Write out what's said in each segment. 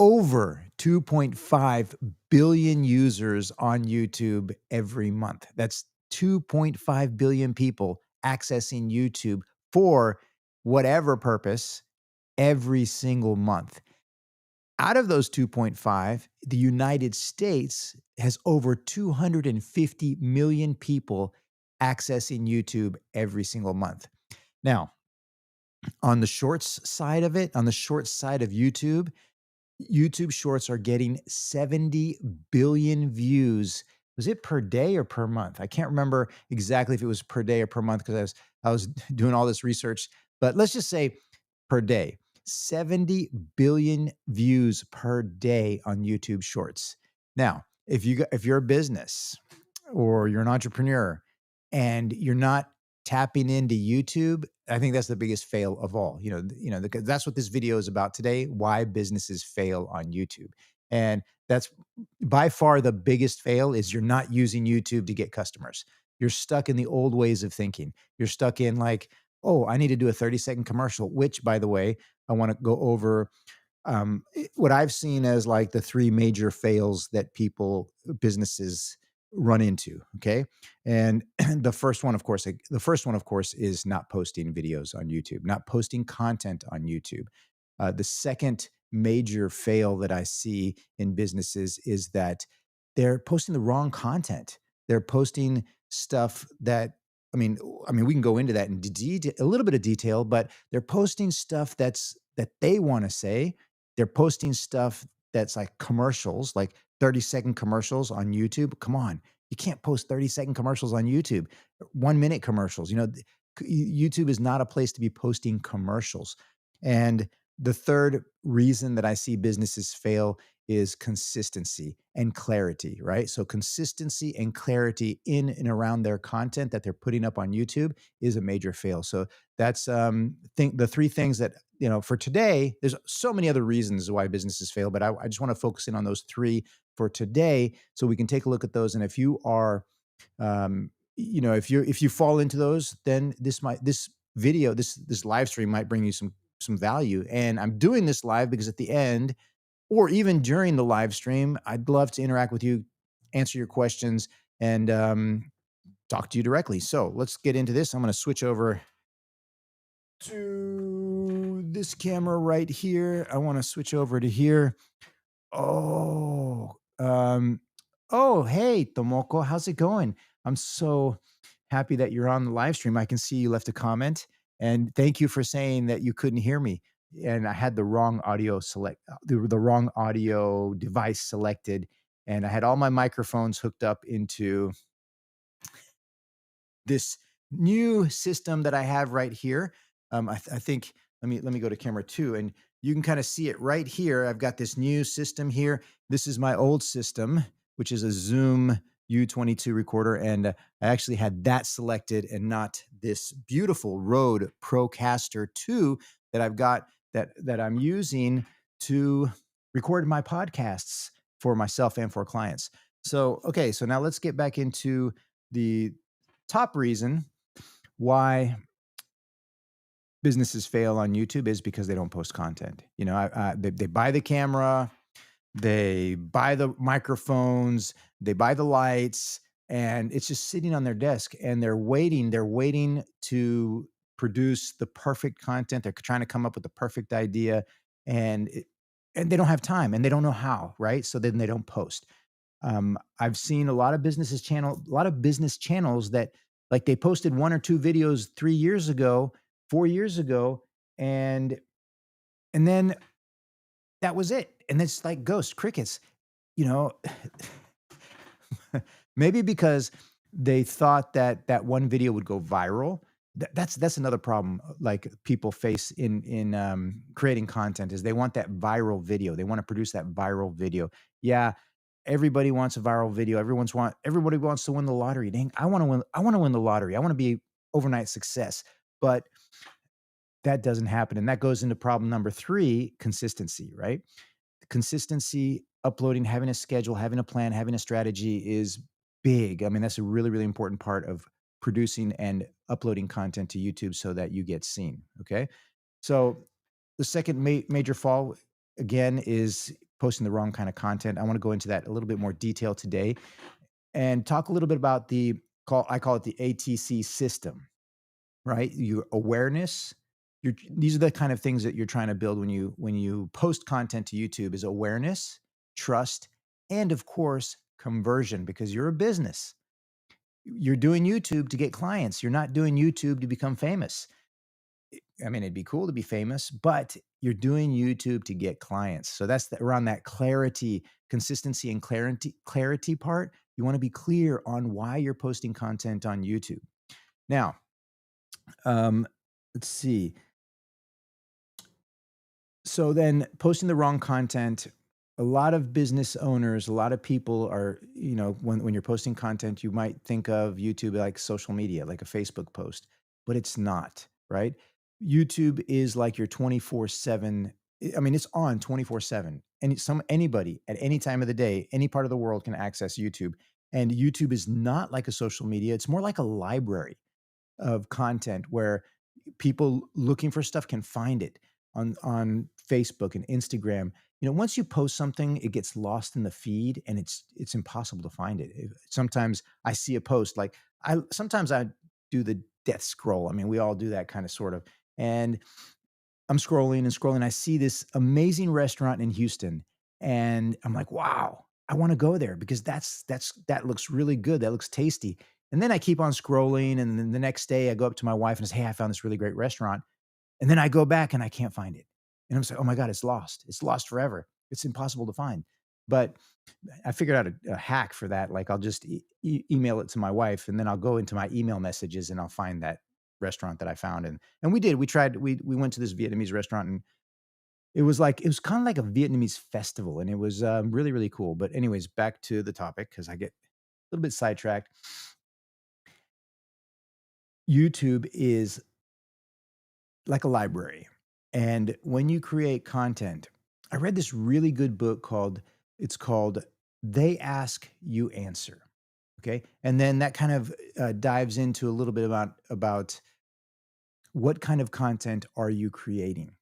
over 2.5 billion users on YouTube every month. That's 2.5 billion people accessing YouTube for whatever purpose every single month. Out of those 2.5, the United States has over 250 million people accessing YouTube every single month. Now, on the shorts side of it, on the short side of YouTube, YouTube Shorts are getting 70 billion views. Was it per day or per month? I can't remember exactly if it was per day or per month because I was doing all this research, but let's just say per day. 70 billion views per day on YouTube Shorts. Now, if you're a business or you're an entrepreneur and you're not tapping into YouTube, I think that's the biggest fail of all. Because that's what this video is about today, why businesses fail on YouTube. And that's by far the biggest fail is you're not using YouTube to get customers. You're stuck in the old ways of thinking. You're stuck in like, oh, I need to do a 30-second commercial, which by the way, I want to go over what I've seen as like the three major fails that businesses run into. Okay. And the first one, of course, is not posting videos on YouTube, not posting content on YouTube. The second major fail that I see in businesses is that they're posting the wrong content. They're posting stuff that, we can go into that in a little bit of detail, but they're posting stuff that they want to say. They're posting stuff that's like commercials, like 30-second commercials on YouTube. Come on, you can't post 30-second commercials on YouTube. 1-minute commercials. YouTube is not a place to be posting commercials. And the third reason that I see businesses fail is consistency and clarity, right? So consistency and clarity in and around their content that they're putting up on YouTube is a major fail. So that's the three things that, for today. There's so many other reasons why businesses fail, but I just want to focus in on those three for today so we can take a look at those. And if you are, if you fall into those, then this video, this live stream might bring you some value. And I'm doing this live because at the end, or even during the live stream, I'd love to interact with you, answer your questions, and talk to you directly. So let's get into this. I'm going to switch over to this camera right here. I want to switch over to here. Oh, hey, Tomoko, how's it going? I'm so happy that you're on the live stream. I can see you left a comment, and thank you for saying that you couldn't hear me. And I had the wrong audio the wrong audio device selected, and I had all my microphones hooked up into this new system that I have right here. I think let me go to camera 2, and you can kind of see it right here. I've got this new system here. This is my old system, which is a Zoom U22 recorder, and I actually had that selected and not this beautiful Rode Procaster 2 that I've got that I'm using to record my podcasts for myself and for clients. So, okay, so now let's get back into the top reason why businesses fail on YouTube is because they don't post content. They buy the camera, they buy the microphones, they buy the lights, and it's just sitting on their desk and they're waiting to produce the perfect content. They're trying to come up with the perfect idea, and they don't have time and they don't know how, right? So then they don't post. I've seen a lot of business channels that like they posted 1 or 2 videos 3 years ago, 4 years ago, and then that was it. And it's like ghost crickets, you know, maybe because they thought that one video would go viral. That's another problem like people face in creating content is they want that viral video. They want to produce that viral video. Yeah, everybody wants a viral video. Everybody wants to win the lottery. Dang, I want to win the lottery. I want to be overnight success. But that doesn't happen. And that goes into problem number 3, consistency, right? Consistency, uploading, having a schedule, having a plan, having a strategy is big. I mean, that's a really, really important part of producing and uploading content to YouTube so that you get seen. Okay. So the second major fall again is posting the wrong kind of content. I want to go into that a little bit more detail today and talk a little bit about I call it the ATC system, right? Your awareness. These are the kind of things that you're trying to build when you post content to YouTube is awareness, trust, and of course, conversion because you're a business. You're doing YouTube to get clients. You're not doing YouTube to become famous. I mean, it'd be cool to be famous, but you're doing YouTube to get clients. So that's around that clarity, consistency, and clarity part. You want to be clear on why you're posting content on YouTube. Now, um, let's see. So then posting the wrong content, a lot of business owners, a lot of people are, when you're posting content, you might think of YouTube like social media, like a Facebook post, but it's not, right? YouTube is like your 24/7. I mean, it's on 24/7. And anybody at any time of the day, any part of the world can access YouTube. And YouTube is not like a social media. It's more like a library of content where people looking for stuff can find it on Facebook and Instagram. Once you post something, it gets lost in the feed and it's impossible to find it. Sometimes I see a post like I do the death scroll. I mean, we all do that kind of sort of. And I'm scrolling and scrolling. I see this amazing restaurant in Houston, and I'm like, "Wow, I want to go there because that looks really good. That looks tasty." And then I keep on scrolling, and then the next day I go up to my wife and say, "Hey, I found this really great restaurant." And then I go back and I can't find it. And I'm saying, "Oh my god, it's lost. It's lost forever. It's impossible to find." But I figured out a hack for that. Like I'll just email it to my wife, and then I'll go into my email messages and I'll find that restaurant that I found. And we did. We tried. We went to this Vietnamese restaurant, and it was kind of like a Vietnamese festival, and it was really really cool. But anyways, back to the topic because I get a little bit sidetracked. YouTube is like a library. And when you create content, I read this really good book called They Ask You Answer. Okay. And then that kind of dives into a little bit about what kind of content are you creating.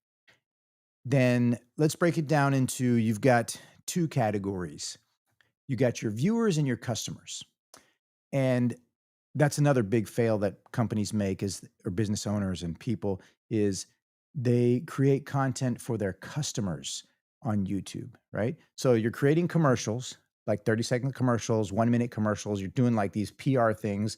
Then let's break it down into you've got two categories. You got your viewers and your customers. And that's another big fail that companies make is or business owners and people is they create content for their customers on YouTube, right? So you're creating commercials, like 30-second commercials, 1-minute commercials. You're doing like these PR things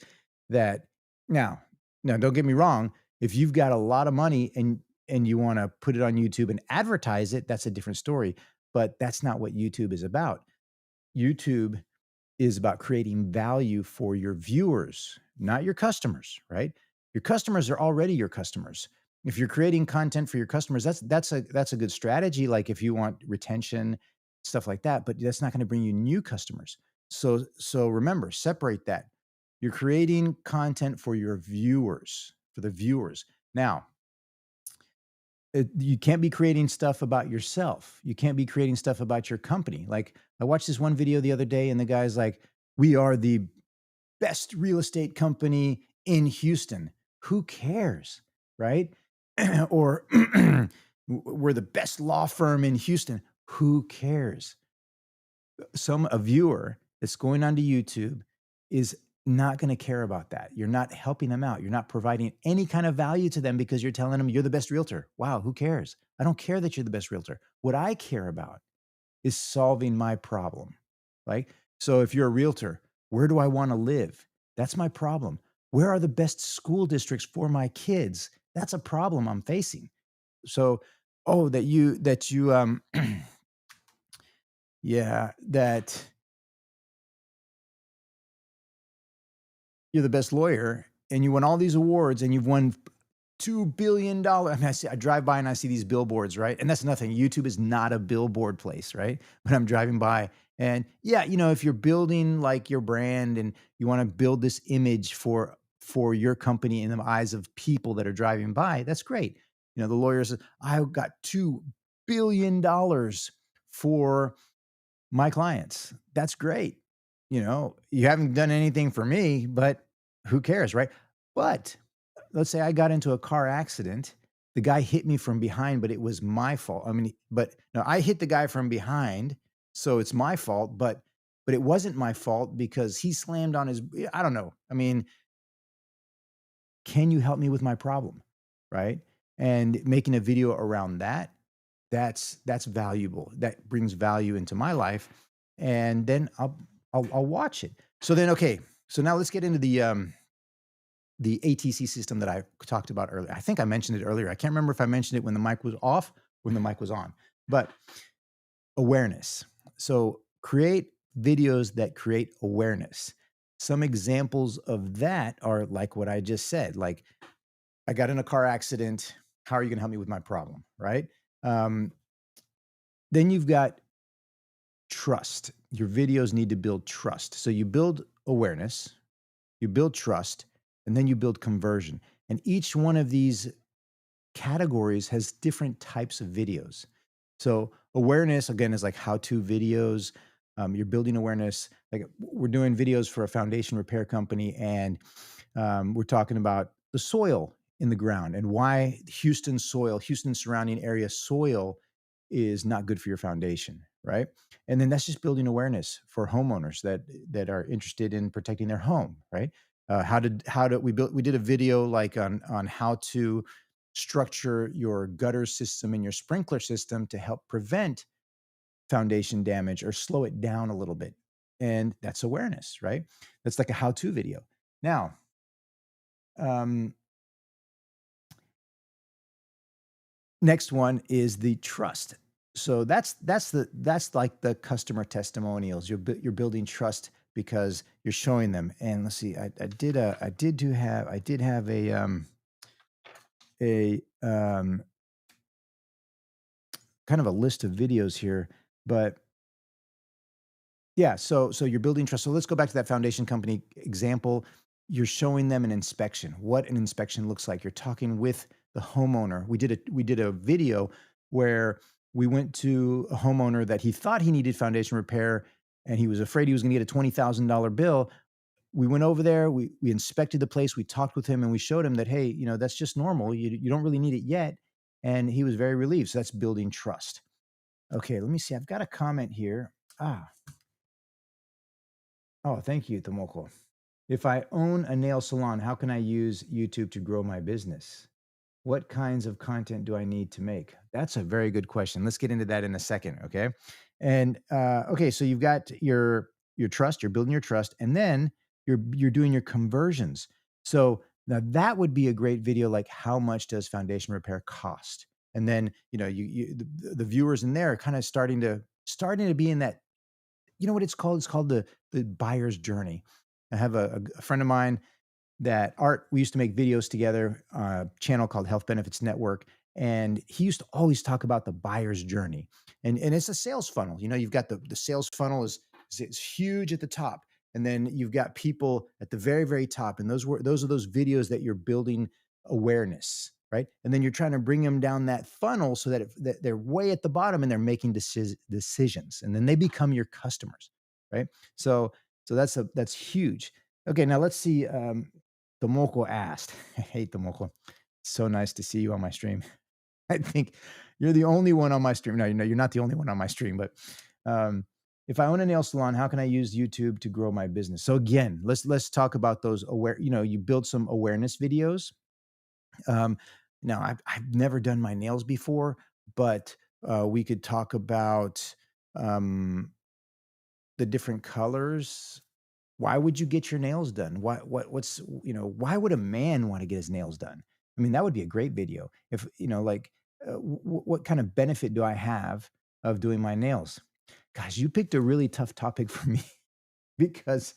that now, now don't get me wrong, if you've got a lot of money and you want to put it on YouTube and advertise it, that's a different story, but that's not what YouTube is about. YouTube is about creating value for your viewers, not your customers, right? Your customers are already your customers. If you're creating content for your customers, that's a good strategy. Like if you want retention, stuff like that, but that's not going to bring you new customers. So remember, separate that. You're creating content for your viewers, for the viewers. Now, you can't be creating stuff about yourself. You can't be creating stuff about your company. Like I watched this one video the other day and the guy's like, "We are the best real estate company in Houston." Who cares, right? Or we're the best law firm in Houston. Who cares? A viewer that's going onto YouTube is not going to care about that. You're not helping them out. You're not providing any kind of value to them because you're telling them you're the best realtor. Wow, who cares? I don't care that you're the best realtor. What I care about is solving my problem. Right? So if you're a realtor, where do I want to live? That's my problem. Where are the best school districts for my kids? That's a problem I'm facing. So, oh, that you yeah, that you're the best lawyer and you won all these awards and you've won $2 billion. I mean, I drive by and I see these billboards, right? And that's nothing. YouTube is not a billboard place, right? But I'm driving by and yeah, if you're building like your brand and you want to build this image for your company in the eyes of people that are driving by, that's great. The lawyer says, I got $2 billion for my clients. That's great. You haven't done anything for me, but who cares, right? But let's say I got into a car accident the guy hit me from behind, but it was my fault. I mean, but no, I hit the guy from behind, so it's my fault, but it wasn't my fault because he slammed on his I don't know. I mean, can you help me with my problem? Right? And making a video around that, that's valuable. That brings value into my life. And then I'll watch it. So then, okay. So now let's get into the A.T.C system that I talked about earlier. I think I mentioned it earlier. I can't remember if I mentioned it when the mic was off or when the mic was on, but awareness. So create videos that create awareness. Some examples of that are like what I just said, like I got in a car accident. How are you going to help me with my problem? Right. Um, then you've got trust. Your videos need to build trust. So you build awareness, you build trust, and then you build conversion. And each one of these categories has different types of videos. So awareness again is like how-to videos. You're building awareness. Like we're doing videos for a foundation repair company, and we're talking about the soil in the ground and why Houston soil, Houston surrounding area soil is not good for your foundation, right? And then that's just building awareness for homeowners that are interested in protecting their home, right? How did we did a video like on how to structure your gutter system and your sprinkler system to help prevent foundation damage or slow it down a little bit. And that's awareness, right? That's like a how-to video. Now, um, next one is the trust. So that's like the customer testimonials. You're building trust because you're showing them. And let's see, I did have a kind of a list of videos here, but yeah, so you're building trust. So let's go back to that foundation company example. You're showing them an inspection, what an inspection looks like. You're talking with the homeowner. We did a video where we went to a homeowner that he thought he needed foundation repair and he was afraid he was going to get a $20,000 bill. We went over there, we inspected the place, we talked with him and we showed him that hey, that's just normal. You don't really need it yet. And he was very relieved. So that's building trust. Okay, let me see. I've got a comment here. Ah, oh, thank you, Tomoko. If I own a nail salon, how can I use YouTube to grow my business? What kinds of content do I need to make? That's a very good question. Let's get into that in a second, okay? And okay, so you've got your trust, you're building your trust, and then you're doing your conversions. So now that would be a great video like how much does foundation repair cost? And then, the viewers in there are kind of starting to be in that you know what it's called? It's called the buyer's journey. I have a friend of mine that Art, we used to make videos together, channel called Health Benefits Network. And he used to always talk about the buyer's journey. And it's a sales funnel. You've got the sales funnel is huge at the top. And then you've got people at the very, very top. And those are those videos that you're building awareness, right? And then you're trying to bring them down that funnel so that they're way at the bottom and they're making decisions. And then they become your customers, right? So that's huge. Okay, now let's see. Tomoko asked, hey, Tomoko, so nice to see you on my stream. I think you're the only one on my stream. No, you're not the only one on my stream, but if I own a nail salon, how can I use YouTube to grow my business? So again, let's talk about those you build some awareness videos. Um, now I've never done my nails before, but we could talk about um, the different colors. Why would you get your nails done? Why would a man want to get his nails done? I mean, that would be a great video. If, like, what kind of benefit do I have of doing my nails? Gosh, you picked a really tough topic for me because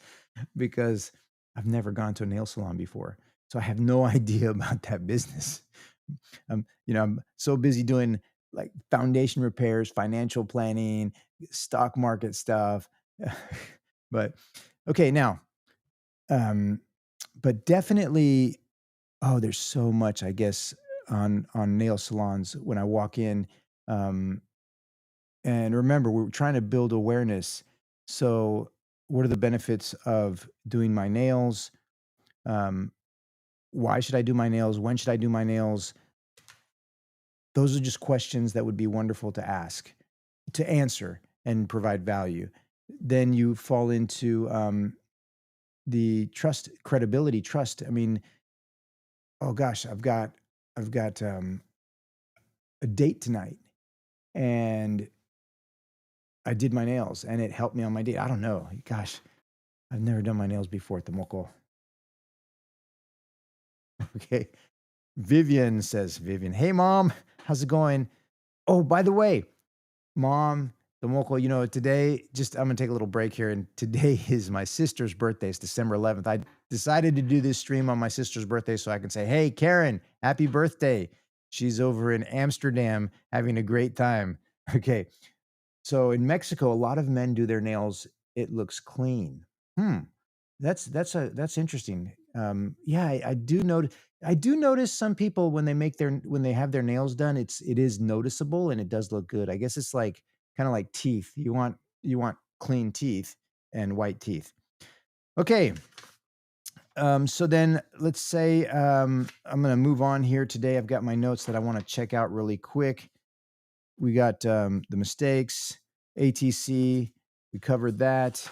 because I've never gone to a nail salon before. So I have no idea about that business. I'm so busy doing like foundation repairs, financial planning, stock market stuff. But okay, now um, but definitely, oh, there's so much, I guess, on nail salons when I walk in. Um, and remember, we're trying to build awareness. So, what are the benefits of doing my nails? Um, why should I do my nails? When should I do my nails? those are just questions that would be wonderful to ask, to answer, and provide value. Then you fall into the trust, credibility, trust. I mean, oh gosh, I've got a date tonight, and I did my nails, and it helped me on my date. I don't know, gosh, I've never done my nails before at the moko. Okay, Vivian says, Vivian, hey mom, how's it going? Oh, by the way, mom, the moko, today, just I'm gonna take a little break here. And today is my sister's birthday. It's December 11th. I decided to do this stream on my sister's birthday so I can say, hey, Karen, happy birthday. She's over in Amsterdam having a great time. Okay. So in Mexico, a lot of men do their nails. It looks clean. Hmm. That's interesting. Yeah, I do notice. I do notice some people when they have their nails done, it is noticeable and it does look good. I guess it's like kind of like teeth. You want clean teeth and white teeth. Okay. So then let's say I'm going to move on here today. I've got my notes that I want to check out really quick. We got the mistakes, A.T.C. We covered that.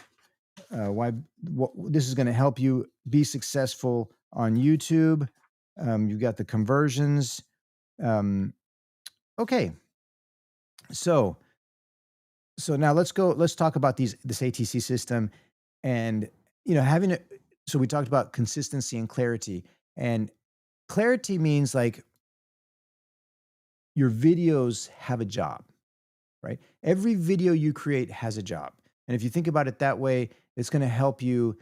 This is going to help you be successful on YouTube. You've got the conversions. Um, okay, so now let's go. Let's talk about this A.T.C system, and having it. So we talked about consistency and clarity, and clarity means like your videos have a job, right? Every video you create has a job, and if you think about it that way, it's going to help you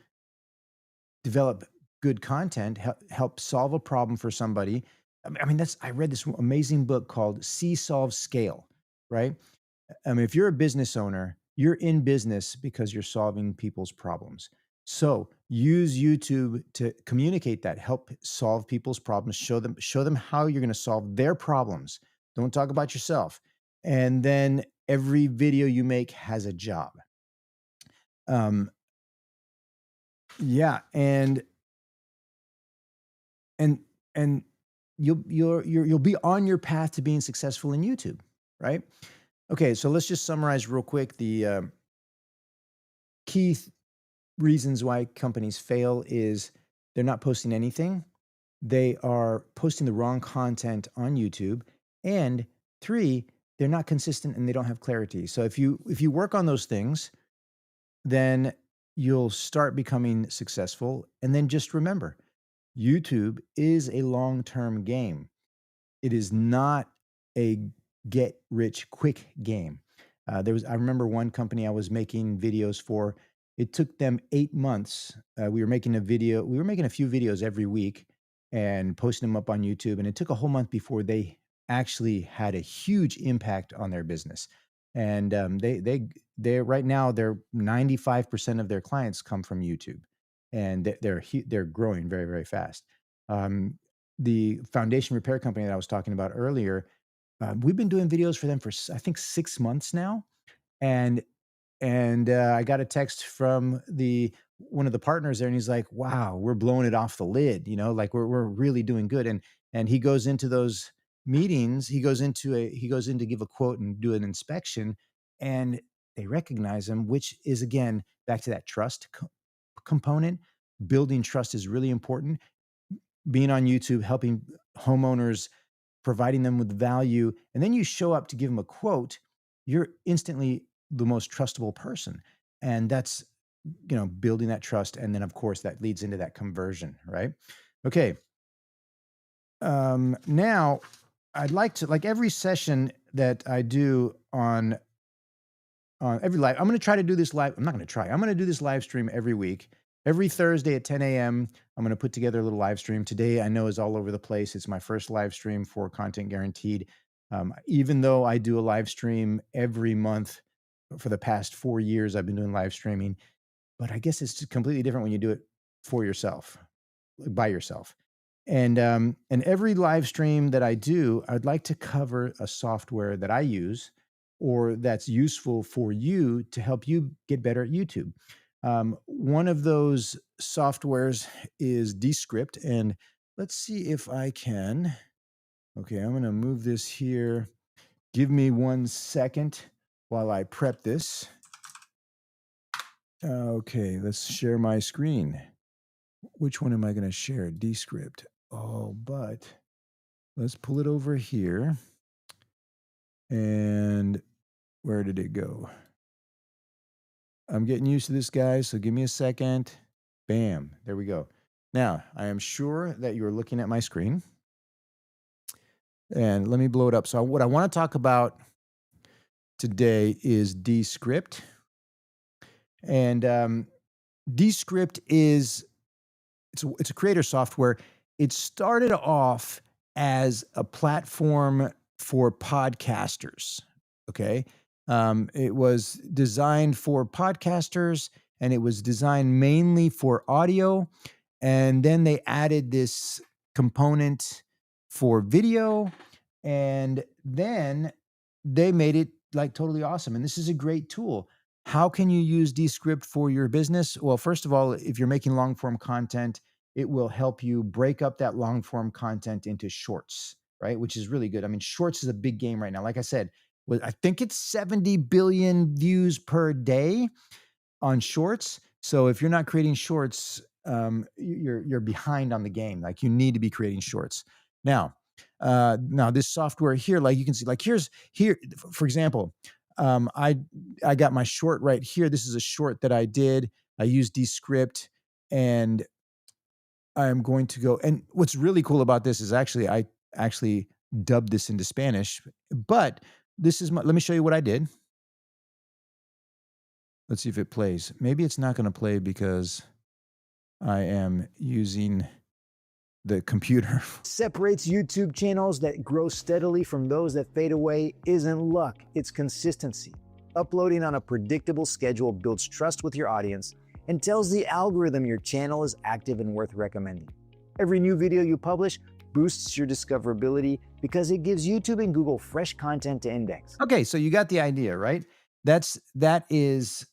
develop good content, help solve a problem for somebody. I mean, I read this amazing book called See, Solve, Scale, right? I mean, if you're a business owner, you're in business because you're solving people's problems. So use YouTube to communicate that, help solve people's problems, show them how you're going to solve their problems. Don't talk about yourself. And then every video you make has a job. Um, yeah, and and you'll be on your path to being successful in YouTube, right? Okay, so let's just summarize real quick the key reasons why companies fail is they're not posting anything, they are posting the wrong content on YouTube, and three, they're not consistent and they don't have clarity. So if you work on those things, then you'll start becoming successful. And then just remember, YouTube is a long-term game. It is not a get rich quick game. I remember one company I was making videos for. It took them 8 months. We were making a few videos every week and posting them up on YouTube. And it took a whole month before they actually had a huge impact on their business. And they right now, they're 95% of their clients come from YouTube, and they're growing very, very fast. Um, the foundation repair company that I was talking about earlier, we've been doing videos for them for I think 6 months now, and I got a text from the one of the partners there, and he's like, "Wow, we're blowing it off the lid, like we're really doing good." And he goes into those meetings, he goes in to give a quote and do an inspection, and they recognize him, which is again back to that trust component. Building trust is really important. Being on YouTube, helping homeowners, providing them with value, and then you show up to give them a quote, you're instantly the most trustable person. And that's, building that trust. And then, of course, that leads into that conversion, right? Okay. Now, I'd like to, like every session that I do on every live. I'm going to try to do this live. I'm not going to try. I'm going to do this live stream every week. Every Thursday at 10 a.m., I'm going to put together a little live stream. Today, I know is all over the place. It's my first live stream for Content Guaranteed. Even though I do a live stream every month for the past 4 years, I've been doing live streaming. But I guess it's completely different when you do it for yourself, by yourself. And every live stream that I do, I'd like to cover a software that I use or that's useful for you to help you get better at YouTube. One of those softwares is Descript, and let's see if I can. Okay, I'm going to move this here. Give me 1 second while I prep this. Okay, let's share my screen. Which one am I going to share? Descript. Oh, but let's pull it over here. And where did it go? I'm getting used to this, guys, so give me a second. Bam, there we go. Now, I am sure that you're looking at my screen. And let me blow it up. So what I want to talk about today is Descript. And Descript is it's a creator software. It started off as a platform for podcasters. Okay, it was designed for podcasters, and it was designed mainly for audio. And then they added this component for video, and then they made it like totally awesome. And this is a great tool. How can you use Descript for your business? Well, first of all, if you're making long form content, it will help you break up that long form content into shorts, right? Which is really good. I mean, shorts is a big game right now. Like I said, I think it's 70 billion views per day on shorts. So if you're not creating shorts, you're behind on the game. Like you need to be creating shorts. Now this software here, like you can see, like here, for example, I got my short right here. This is a short that I did. I used Descript, and I'm going to go. And what's really cool about this is I actually dubbed this into Spanish, but let me show you what I did. Let's see if it plays. Maybe it's not going to play because I am using the computer. Separates YouTube channels that grow steadily from those that fade away isn't luck, it's consistency. Uploading on a predictable schedule builds trust with your audience and tells the algorithm your channel is active and worth recommending. Every new video you publish boosts your discoverability because it gives YouTube and Google fresh content to index. Okay, so you got the idea, right? That is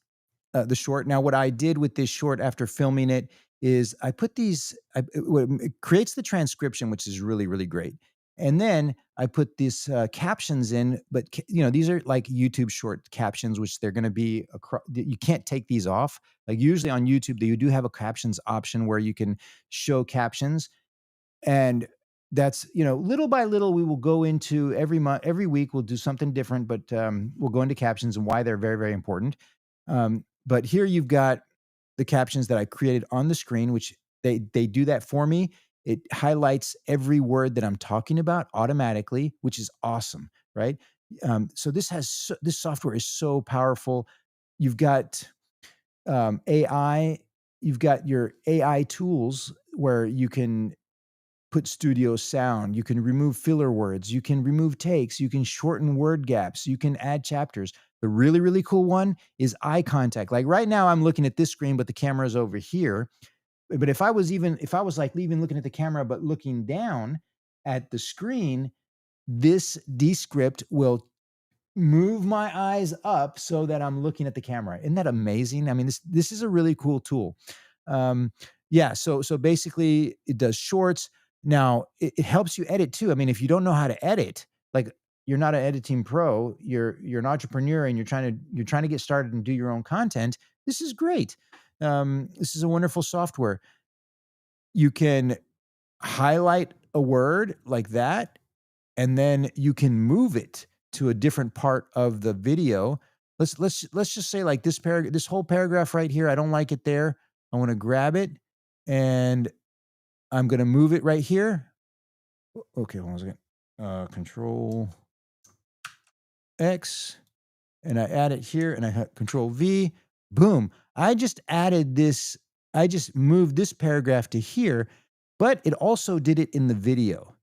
the short. Now, what I did with this short after filming it is I put it creates the transcription, which is really, really great. And then I put these captions in, but these are like YouTube short captions, which they're going to be you can't take these off. Like usually on YouTube, you do have a captions option where you can show captions. And that's, little by little, we will go into every week, we'll do something different, but we'll go into captions and why they're very, very important. But here you've got the captions that I created on the screen, which they do that for me. It highlights every word that I'm talking about automatically, which is awesome, right? So this software is so powerful. You've got AI, you've got your AI tools where you can put studio sound, you can remove filler words, you can remove takes, you can shorten word gaps, you can add chapters. The really, really cool one is eye contact. Like right now I'm looking at this screen, but the camera is over here. But if I was like even looking at the camera, but looking down at the screen, this Descript will move my eyes up so that I'm looking at the camera. Isn't that amazing? I mean, this is a really cool tool. Yeah, so basically it does shorts. Now it helps you edit too. I mean, if you don't know how to edit, like you're not an editing pro, you're an entrepreneur and you're trying to get started and do your own content, this is great. This is a wonderful software. You can highlight a word like that, and then you can move it to a different part of the video. Let's just say like this whole paragraph right here, I don't like it there. I want to grab it and I'm going to move it right here. Okay, hold on a second. Control X, and I add it here, and I hit Control V. Boom. I just added this. I just moved this paragraph to here, but it also did it in the video.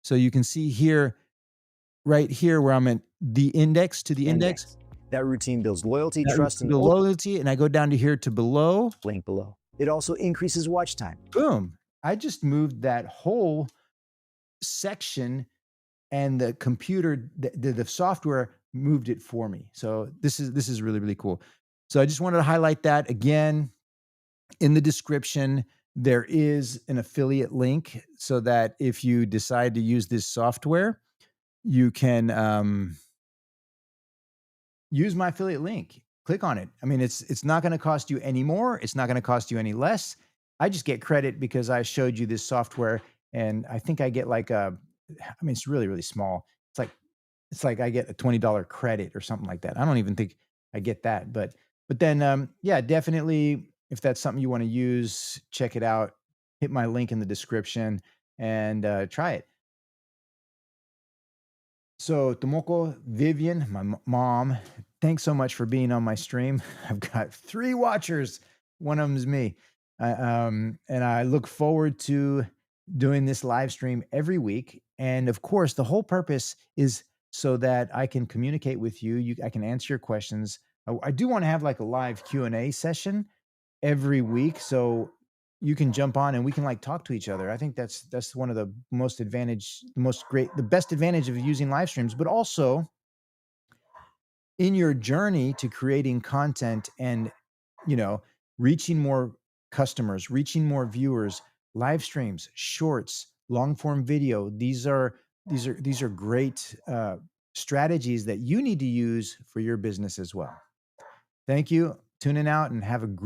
So you can see here, right here, where I'm at the index to the index. That routine builds loyalty, trust, and loyalty, and I go down to here to below. Link below. It also increases watch time. Boom. I just moved that whole section, and the computer, the software moved it for me. So this is really, really cool. So I just wanted to highlight that again in the description. There is an affiliate link so that if you decide to use this software, you can use my affiliate link. Click on it. I mean, it's not going to cost you any more. It's not going to cost you any less. I just get credit because I showed you this software, and I think I get like a. I mean, it's really really small. It's like I get a $20 credit or something like that. I don't even think I get that, but then yeah, definitely if that's something you want to use, check it out. Hit my link in the description and try it. So, Tomoko, Vivian, my mom, thanks so much for being on my stream. I've got 3 watchers. One of them is me. And I look forward to doing this live stream every week. And of course, the whole purpose is so that I can communicate with you. I can answer your questions. I do want to have like a live Q&A session every week so you can jump on and we can like talk to each other. I think that's one of the the best advantage of using live streams, but also in your journey to creating content and, you know, reaching more customers, reaching more viewers, live streams, shorts, long form video. These are great strategies that you need to use for your business as well. Thank you. Tuning out and have a great